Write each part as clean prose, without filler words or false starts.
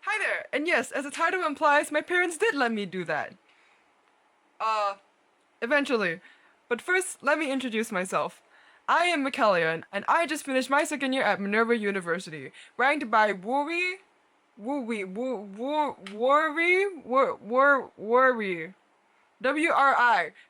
Hi there! And yes, as the title implies, my parents did let me do that. Eventually. But first, let me introduce myself. I am 𝗶𝘀𝘁𝗴𝗿𝗺, and I just finished my second year at Minerva University, ranked by WRI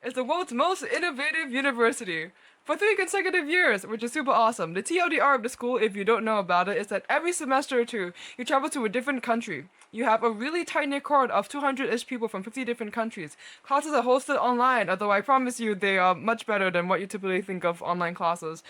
is the world's most innovative university for 3 consecutive years, which is super awesome. The TLDR of the school, if you don't know about it, is that every semester or two, you travel to a different country. You have a really tight-knit cohort of 200-ish people from 50 different countries. Classes are hosted online, although I promise you they are much better than what you typically think of online classes.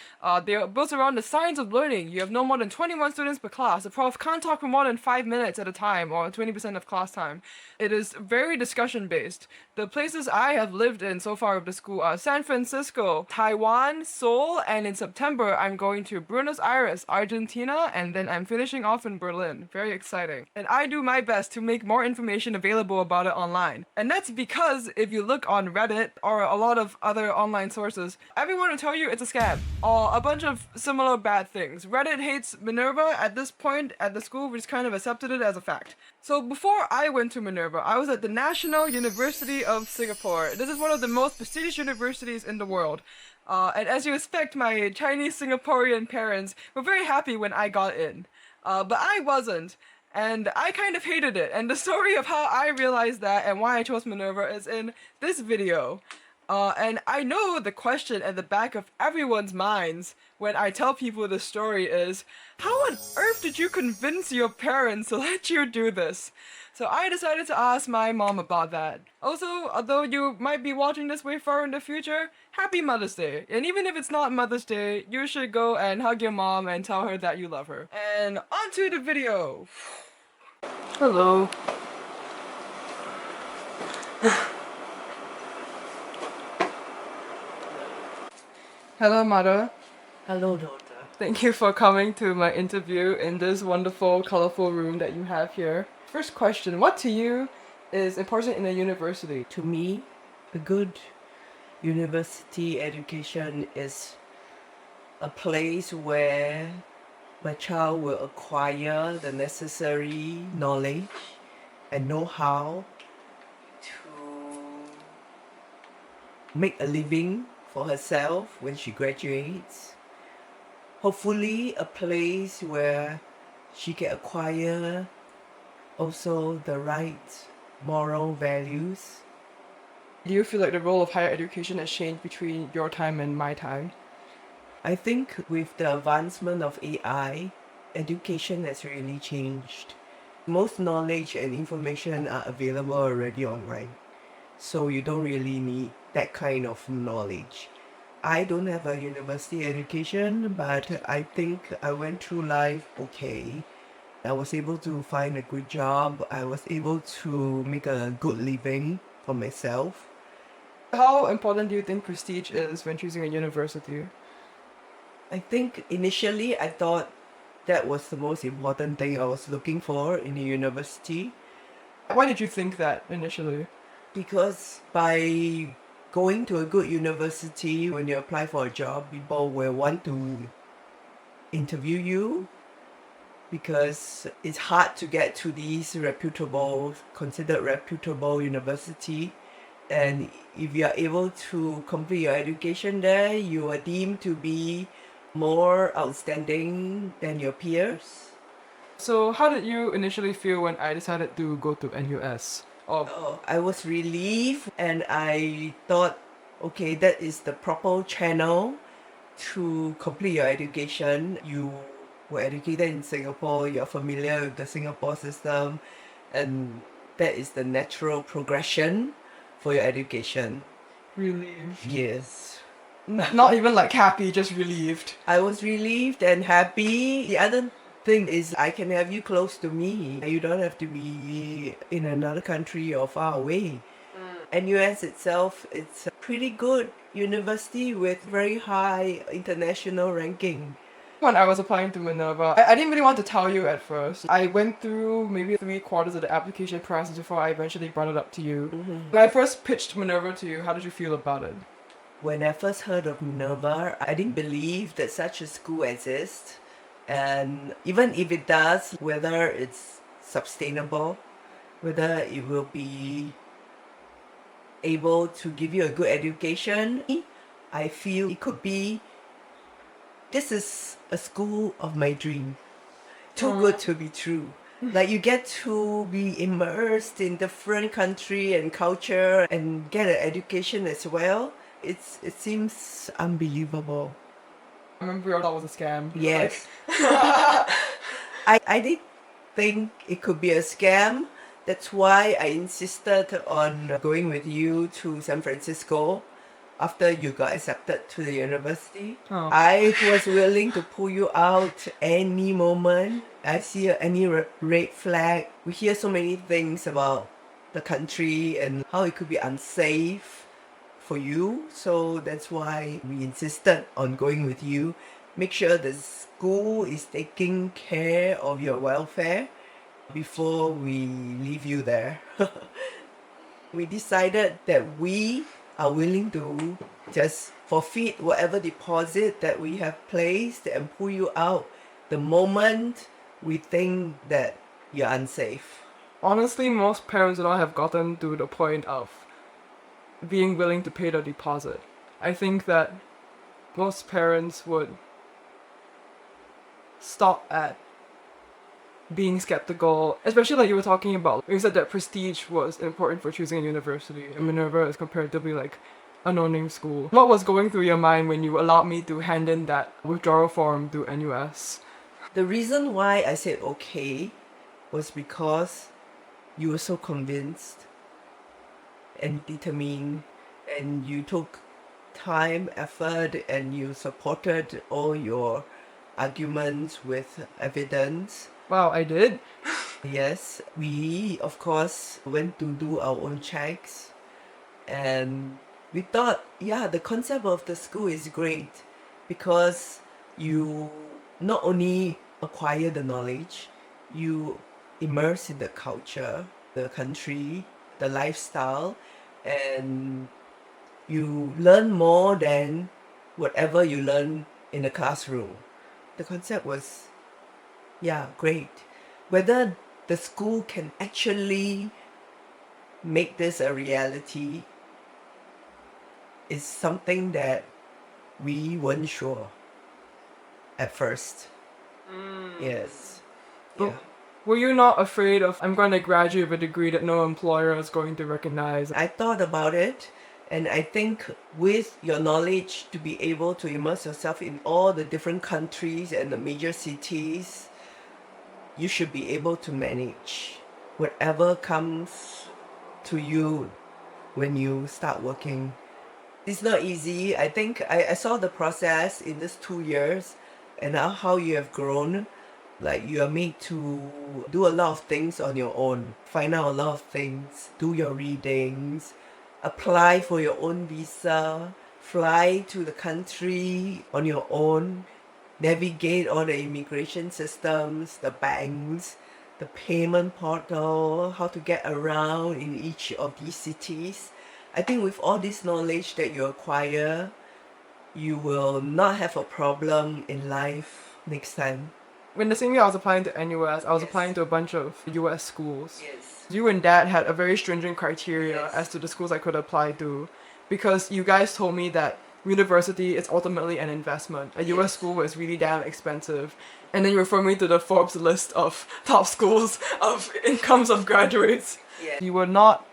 They are built around the science of learning. You have no more than 21 students per class. The prof can't talk for more than 5 minutes at a time, or 20% of class time. It is very discussion-based. The places I have lived in so far of the school are San Francisco, Taiwan, Seoul, and in September I'm going to Buenos Aires, Argentina, and then I'm finishing off in Berlin. Very exciting. And I do my best to make more information available about it online. And that's because if you look on Reddit or a lot of other online sources, everyone will tell you it's a scam or a bunch of similar bad things. Reddit hates Minerva at this point at the school. We just kind of accepted it as a fact. So before I went to Minerva, I was at the National University of Singapore. This is one of the most prestigious universities in the world. And as you expect, my Chinese Singaporean parents were very happy when I got in. But I wasn't. And I kind of hated it. And the story of how I realized that and why I chose Minerva is in this video. And I know the question at the back of everyone's minds when I tell people this story is, how on earth did you convince your parents to let you do this? So I decided to ask my mom about that. Also, although you might be watching this way far in the future, happy Mother's Day. And even if it's not Mother's Day, you should go and hug your mom and tell her that you love her. And onto the video. Hello. Hello, mother. Hello, daughter. Thank you for coming to my interview in this wonderful, colorful room that you have here. First question, what to you is important in a university? To me, a good university education is a place where my child will acquire the necessary knowledge and know-how to make a living for herself when she graduates. Hopefully, a place where she can acquire also the right moral values. Do you feel like the role of higher education has changed between your time and my time? I think with the advancement of AI, education has really changed. Most knowledge and information are available already online, so you don't really need that kind of knowledge. I don't have a university education, but I think I went through life okay. I was able to find a good job. I was able to make a good living for myself. How important do you think prestige is when choosing a university? I think initially I thought that was the most important thing I was looking for in a university, Why did you think that initially? because by going to a good university, when you apply for a job, people will want to interview you because it's hard to get to these considered reputable university. And if you are able to complete your education there, you are deemed to be more outstanding than your peers. So how did you initially feel when I decided to go to NUS? I was relieved and I thought, okay, that is the proper channel to complete your education. You were educated in Singapore, you're familiar with the Singapore system, and that is the natural progression for your education. Relieved. Yes. Not even like happy, just relieved. I was relieved and happy. The other thing is I can have you close to me. You don't have to be in another country or far away. NUS itself, it's a pretty good university with very high international ranking. When I was applying to Minerva, I didn't really want to tell you at first. I went through maybe 3/4 of the application process before I eventually brought it up to you. When I first pitched Minerva to you, how did you feel about it? When I first heard of Minerva, I didn't believe that such a school exists. And even if it does, whether it's sustainable, whether it will be able to give you a good education. I feel it could be, this is a school of my dream. Too good to be true. Like you get to be immersed in different country and culture and get an education as well. It seems unbelievable. I remember you thought it was a scam. Yes. I did think it could be a scam. That's why I insisted on going with you to San Francisco after you got accepted to the university. Oh. I was willing to pull you out any moment. I see any red flag. We hear so many things about the country and how it could be unsafe for you. So that's why we insisted on going with you. Make sure the school is taking care of your welfare before we leave you there. We decided that we are willing to just forfeit whatever deposit that we have placed and pull you out the moment we think that you're unsafe. Honestly, most parents do not have gotten to the point of being willing to pay the deposit. I think that most parents would stop at being skeptical, especially like you were talking about. You said that prestige was important for choosing a university, and Minerva is comparatively like a no-name school. What was going through your mind when you allowed me to hand in that withdrawal form to NUS? The reason why I said okay was because you were so convinced and determined, and you took time, effort, and you supported all your arguments with evidence. Wow, I did? Yes, we of course went to do our own checks, and we thought, yeah, the concept of the school is great because you not only acquire the knowledge, you immerse in the culture, the country, the lifestyle, and you learn more than whatever you learn in the classroom. The concept was, yeah, great. Whether the school can actually make this a reality is something that we weren't sure at first. Yes. But Yeah. were you not afraid of, I'm going to graduate with a degree that no employer is going to recognize? I thought about it, and I think with your knowledge to be able to immerse yourself in all the different countries and the major cities, you should be able to manage whatever comes to you when you start working. It's not easy. I think I saw the process in these 2 years and how you have grown. Like you are made to do a lot of things on your own, find out a lot of things, do your readings, apply for your own visa, fly to the country on your own, navigate all the immigration systems, the banks, the payment portal, how to get around in each of these cities. I think with all this knowledge that you acquire, you will not have a problem in life next time. When the same year I was applying to NUS, I was Yes. applying to a bunch of US schools. Yes. You and Dad had a very stringent criteria Yes. as to the schools I could apply to, because you guys told me that university is ultimately an investment. A US Yes. school is really damn expensive. And then you refer me to the Forbes list of top schools of incomes of graduates. Yeah. You were not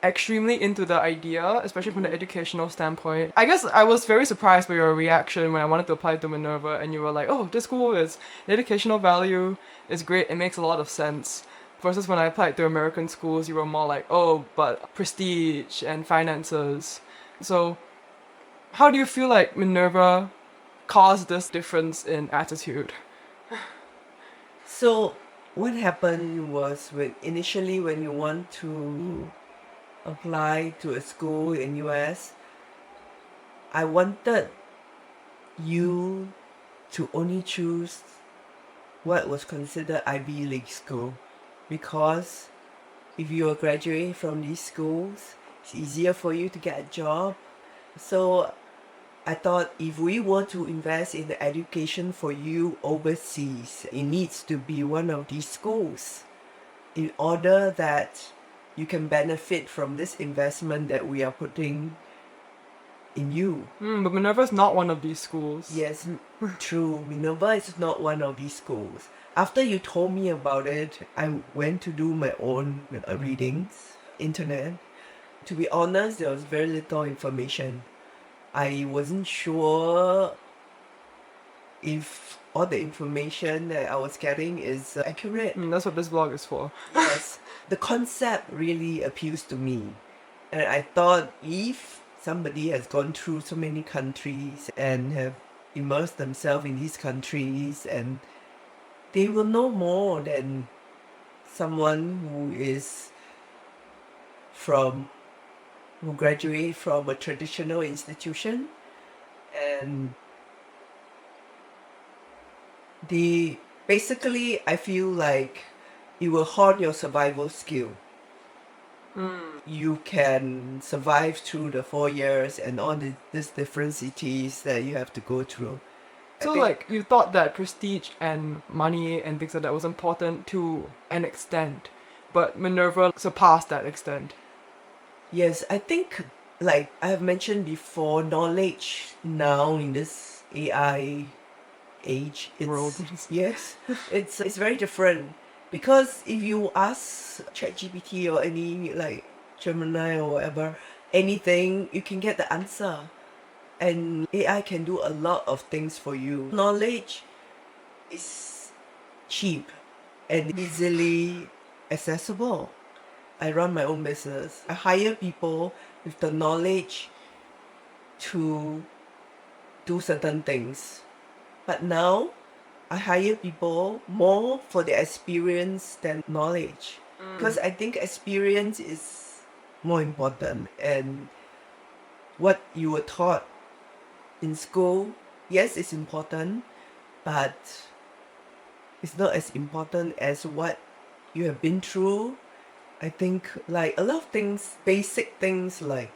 extremely into the idea, especially from the educational standpoint. I guess I was very surprised by your reaction when I wanted to apply to Minerva, and you were like, oh, this school is, the educational value is great, it makes a lot of sense. Versus when I applied to American schools, you were more like, oh, but prestige and finances. So how do you feel like Minerva caused this difference in attitude? So what happened was initially when you want to apply to a school in US, I wanted you to only choose what was considered Ivy League school, because if you are graduating from these schools, it's easier for you to get a job. So I thought if we were to invest in the education for you overseas, it needs to be one of these schools in order that you can benefit from this investment that we are putting in you. But Minerva is not one of these schools. Yes, true. Minerva is not one of these schools. After you told me about it, I went to do my own readings, internet. To be honest, there was very little information. I wasn't sure if all the information that I was getting is accurate. That's what this vlog is for. Yes, the concept really appeals to me. And I thought if somebody has gone through so many countries and have immersed themselves in these countries, and they will know more than someone who graduate from a traditional institution, and basically I feel like it will hone your survival skill. You can survive through the 4 years and all these different cities that you have to go through. So like you thought that prestige and money and things like that was important to an extent, but Minerva surpassed that extent. Yes, I think, like I have mentioned before, knowledge now in this AI age, World. yes, it's very different. Because if you ask ChatGPT or any like Gemini or whatever, anything, you can get the answer. And AI can do a lot of things for you. Knowledge is cheap and easily accessible. I run my own business. I hire people with the knowledge to do certain things. But now, I hire people more for their experience than knowledge. Because I think experience is more important. And what you were taught in school, yes, it's important, but it's not as important as what you have been through. I think like a lot of things, basic things like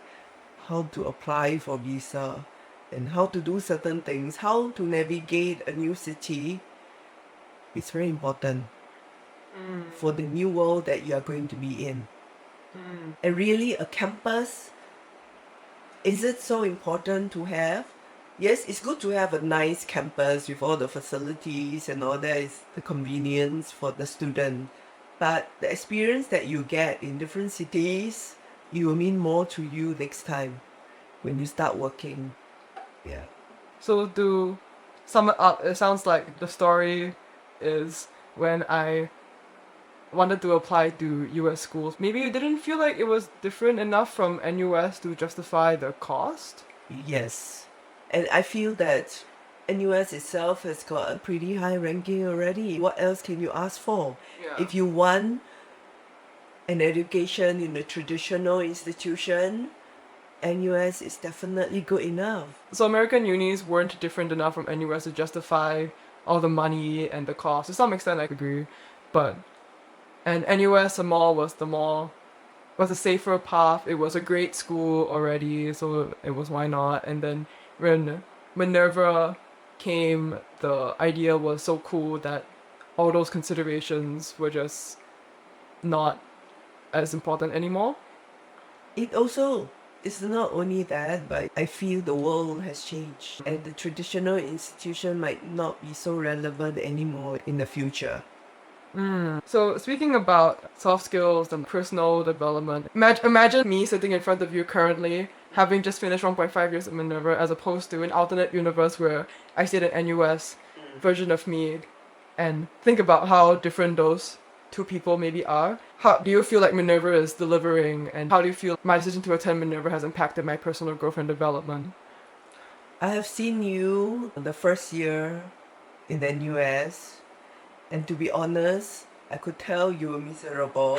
how to apply for visa and how to do certain things, how to navigate a new city, it's very important for the new world that you are going to be in. And really, a campus, is it so important to have? Yes, it's good to have a nice campus with all the facilities and all that, is the convenience for the student. But the experience that you get in different cities, it will mean more to you next time when you start working. Yeah. So to sum it up, it sounds like the story is when I wanted to apply to US schools, maybe you didn't feel like it was different enough from NUS to justify the cost? Yes. And I feel that NUS itself has got a pretty high ranking already. What else can you ask for? Yeah. If you want an education in a traditional institution, NUS is definitely good enough. So American unis weren't different enough from NUS to justify all the money and the cost. To some extent I agree, but and NUS was a safer path. It was a great school already, so it was why not. And then when Minerva came, the idea was so cool that all those considerations were just not as important anymore. It also is not only that, but I feel the world has changed and the traditional institution might not be so relevant anymore in the future. So speaking about soft skills and personal development, imagine me sitting in front of you currently, having just finished 1.5 years at Minerva, as opposed to an alternate universe where I see an NUS version of me, and think about how different those two people maybe are. How do you feel like Minerva is delivering, and how do you feel my decision to attend Minerva has impacted my personal growth and development? I have seen you the first year in the NUS, and to be honest, I could tell you were miserable.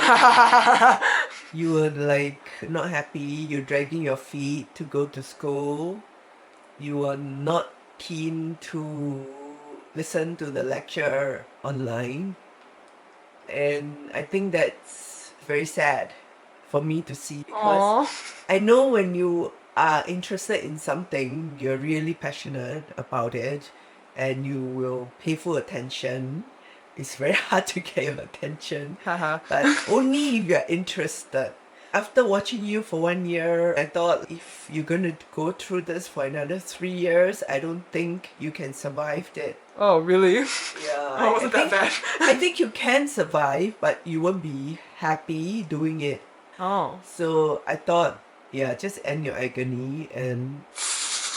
You were like not happy, you're dragging your feet to go to school. You were not keen to listen to the lecture online. And I think that's very sad for me to see, because Aww. I know when you are interested in something, you're really passionate about it, and you will pay full attention. It's very hard to get your attention, Haha. but only if you're interested. After watching you for 1 year, I thought if you're going to go through this for another 3 years, I don't think you can survive it. Oh, really? Yeah, Oh, wasn't that bad? I think you can survive, but you won't be happy doing it. Oh. So I thought, yeah, just end your agony and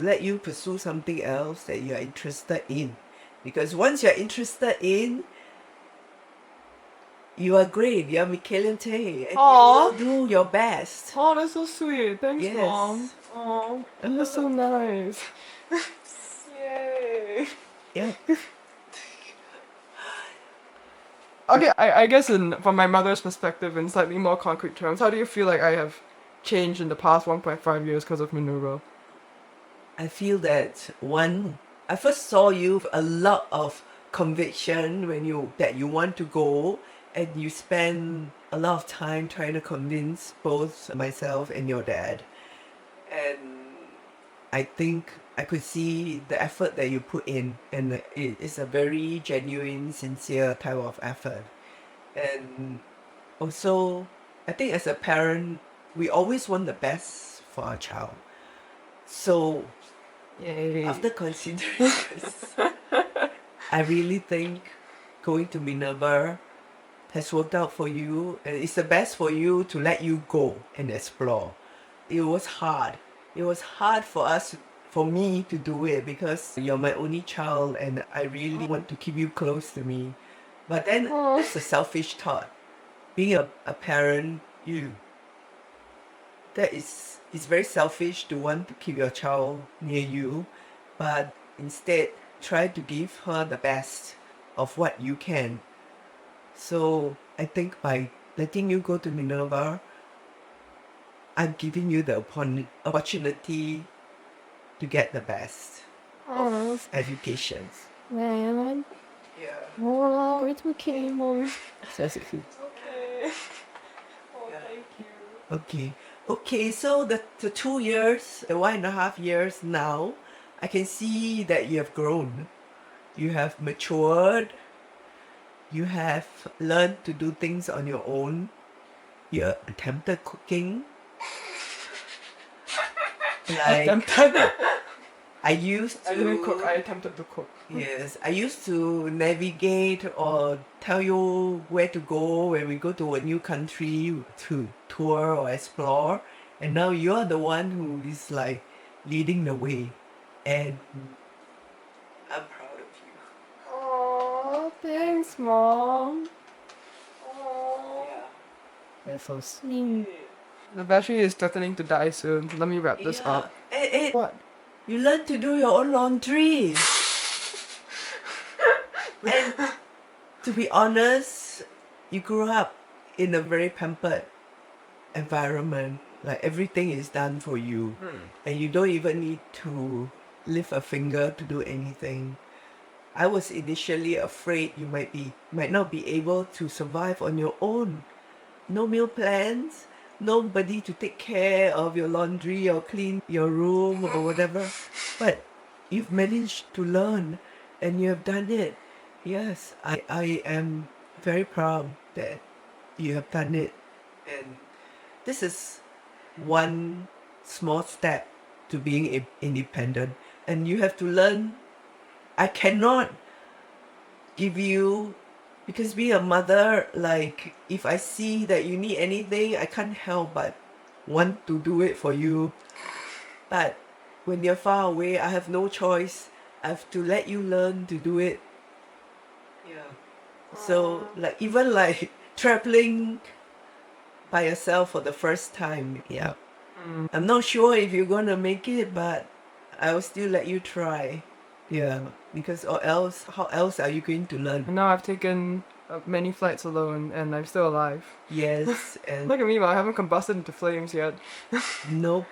let you pursue something else that you're interested in. Because once you're interested in, you are great. You're 𝗶𝘀𝘁𝗴𝗿𝗺, and Aw. you will do your best. Oh, that's so sweet. Thanks, Yes. Mom. Oh, that's so nice. Yay. Yeah. Okay, I guess from my mother's perspective, in slightly more concrete terms, how do you feel like I have changed in the past 1.5 years because of Minerva? I feel that I first saw you with a lot of conviction that you want to go, and you spend a lot of time trying to convince both myself and your dad. And I think I could see the effort that you put in, and it is a very genuine, sincere type of effort. And also, I think as a parent, we always want the best for our child. So Yay. after considering this, I really think going to Minerva has worked out for you, and it's the best for you to let you go and explore. It was hard. It was hard for me to do it because you're my only child and I really want to keep you close to me. But then that's a selfish thought. Being a parent, it's very selfish to want to keep your child near you, but instead try to give her the best of what you can. So I think by letting you go to Minerva, I'm giving you the opportunity to get the best of education. Man, Yeah. oh, it's okay, Mom. That's it. Okay. Oh, Yeah. thank you. Okay. Okay, so the 2 years, the 1.5 years now, I can see that you have grown. You have matured. You have learned to do things on your own. You attempted cooking. Like, Attempted. I used to... I didn't cook, I attempted to cook. Yes, I used to navigate or tell you where to go when we go to a new country to tour or explore. And now you're the one who is like leading the way. And I'm proud of you. Oh, thanks, Mom. Oh. Yeah. That's so sweet. The battery is threatening to die soon. Let me wrap this up. Hey, What? you learn to do your own laundry. And to be honest, you grew up in a very pampered environment. Like everything is done for you. And you don't even need to lift a finger to do anything. I was initially afraid you might not be able to survive on your own. No meal plans, nobody to take care of your laundry or clean your room or whatever. But you've managed to learn and you have done it. Yes, I am very proud that you have done it. And this is one small step to being independent. And you have to learn. I cannot give you, because being a mother, like if I see that you need anything, I can't help but want to do it for you. But when you're far away, I have no choice. I have to let you learn to do it. Yeah. So like even like traveling by yourself for the first time, yeah. I'm not sure if you're gonna make it, but I will still let you try. Yeah, because how else are you going to learn? And now I've taken many flights alone and I'm still alive. Yes, and Look at me, but I haven't combusted into flames yet. nope,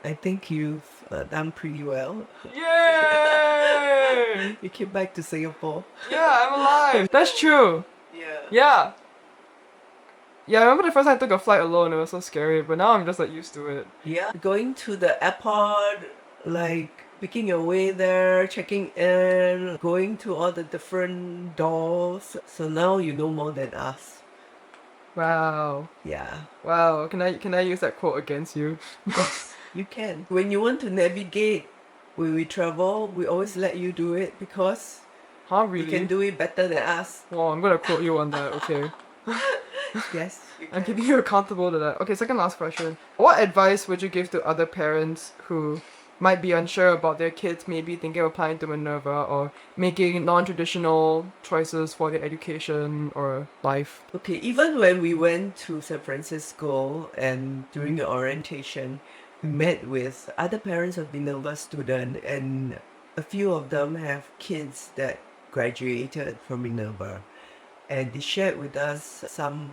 I think you've done pretty well. Yay! You came back to Singapore. Yeah, I'm alive. That's true. Yeah. Yeah. Yeah, I remember the first time I took a flight alone, it was so scary, but now I'm just like used to it. Yeah, going to the airport, like picking your way there, checking in, going to all the different doors. So now you know more than us. Wow. Yeah. Wow. Can I use that quote against you? Yes, you can. When you want to navigate, when we travel, we always let you do it because Huh, you can really? do it better than us. Well, I'm gonna quote you on that, okay. Yes, you I'm can. keeping you accountable to that. Okay, second last question. What advice would you give to other parents who might be unsure about their kids maybe thinking of applying to Minerva or making non-traditional choices for their education or life? Okay, even when we went to San Francisco and during the orientation, we met with other parents of Minerva students, and a few of them have kids that graduated from Minerva. And they shared with us some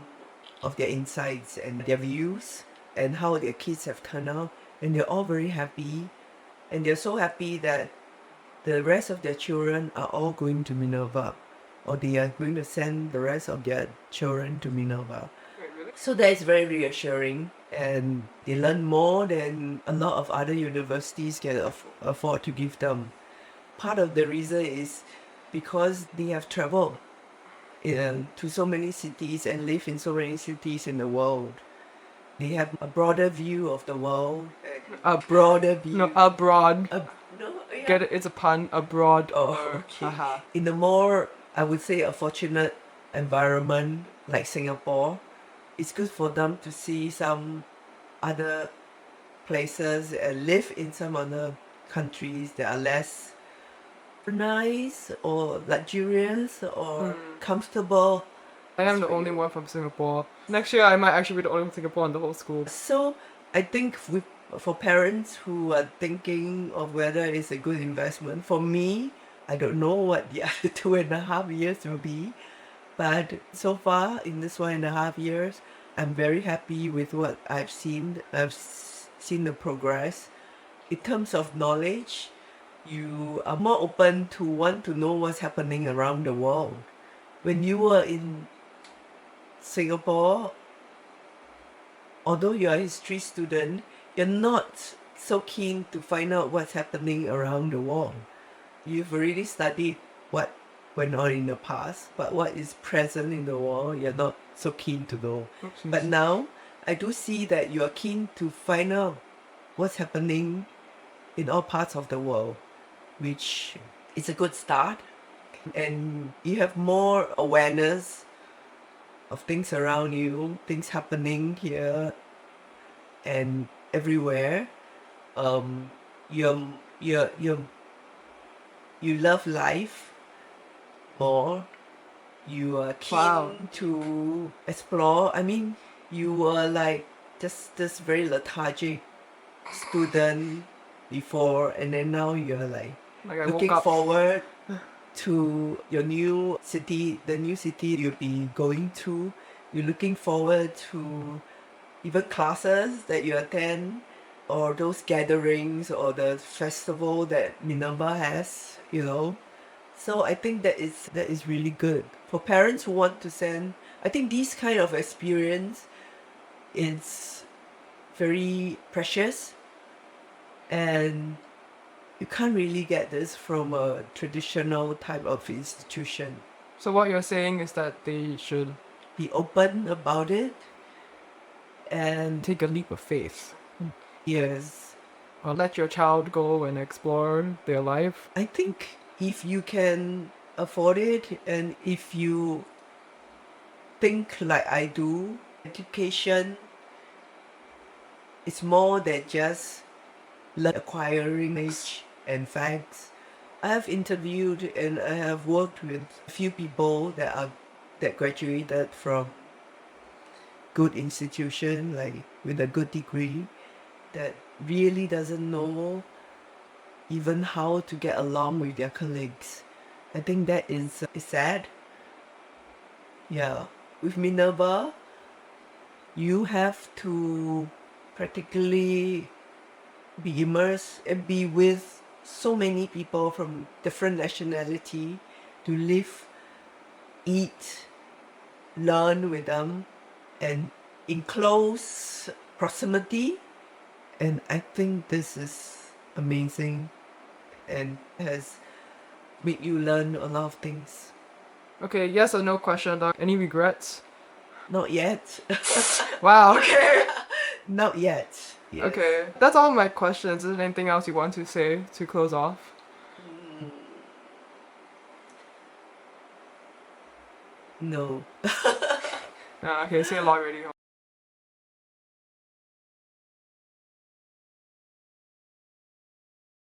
of their insights and their views and how their kids have turned out. And they're all very happy. And they're so happy that the rest of their children are all going to Minerva, or they are going to send the rest of their children to Minerva. So that is very reassuring, and they learn more than a lot of other universities can afford to give them. Part of the reason is because they have traveled to so many cities and live in so many cities in the world. They have a broader view of the world, a broader view. No, abroad. No, yeah. Get it? It's a pun. Abroad. Oh, okay. In a more, I would say, a fortunate environment like Singapore, it's good for them to see some other places and live in some other countries that are less nice or luxurious or comfortable. I am the only one from Singapore. Next year, I might actually be the only one from Singapore in the whole school. So I think for parents who are thinking of whether it's a good investment, for me, I don't know what the other 2.5 years will be, but so far in this 1.5 years, I'm very happy with what I've seen. I've seen the progress. In terms of knowledge, you are more open to want to know what's happening around the world. When you were in Singapore, although you're a history student, you're not so keen to find out what's happening around the world. You've already studied what went on in the past, but what is present in the world, you're not so keen to know. But now, I do see that you are keen to find out what's happening in all parts of the world, which is a good start. And you have more awareness of things around you, things happening here and everywhere. You love life more. You are keen to explore. I mean, you were like just this very lethargic student before, and then now you're like looking forward to your new city, the new city you'll be going to. You're looking forward to even classes that you attend, or those gatherings, or the festival that Minerva has, you know. So I think that is really good for parents who want to send. I think this kind of experience is very precious, and you can't really get this from a traditional type of institution. So what you're saying is that they should Be open about it, and take a leap of faith. yes, Or let your child go and explore their life. I think if you can afford it, and if you think like I do, education is more than just acquiring knowledge and facts. I have interviewed and I have worked with a few people that graduated from good institution, like with a good degree, that really doesn't know even how to get along with their colleagues. I think that is sad. Yeah, with Minerva, you have to practically be immersed and be with so many people from different nationality to live, eat, learn with them, and in close proximity. And I think this is amazing and has made you learn a lot of things. Okay, yes or no question, dog. Any regrets? Not yet. Wow, okay. Not yet. Yes. Okay, that's all my questions. Is there anything else you want to say to close off? No. Okay, say a lot already.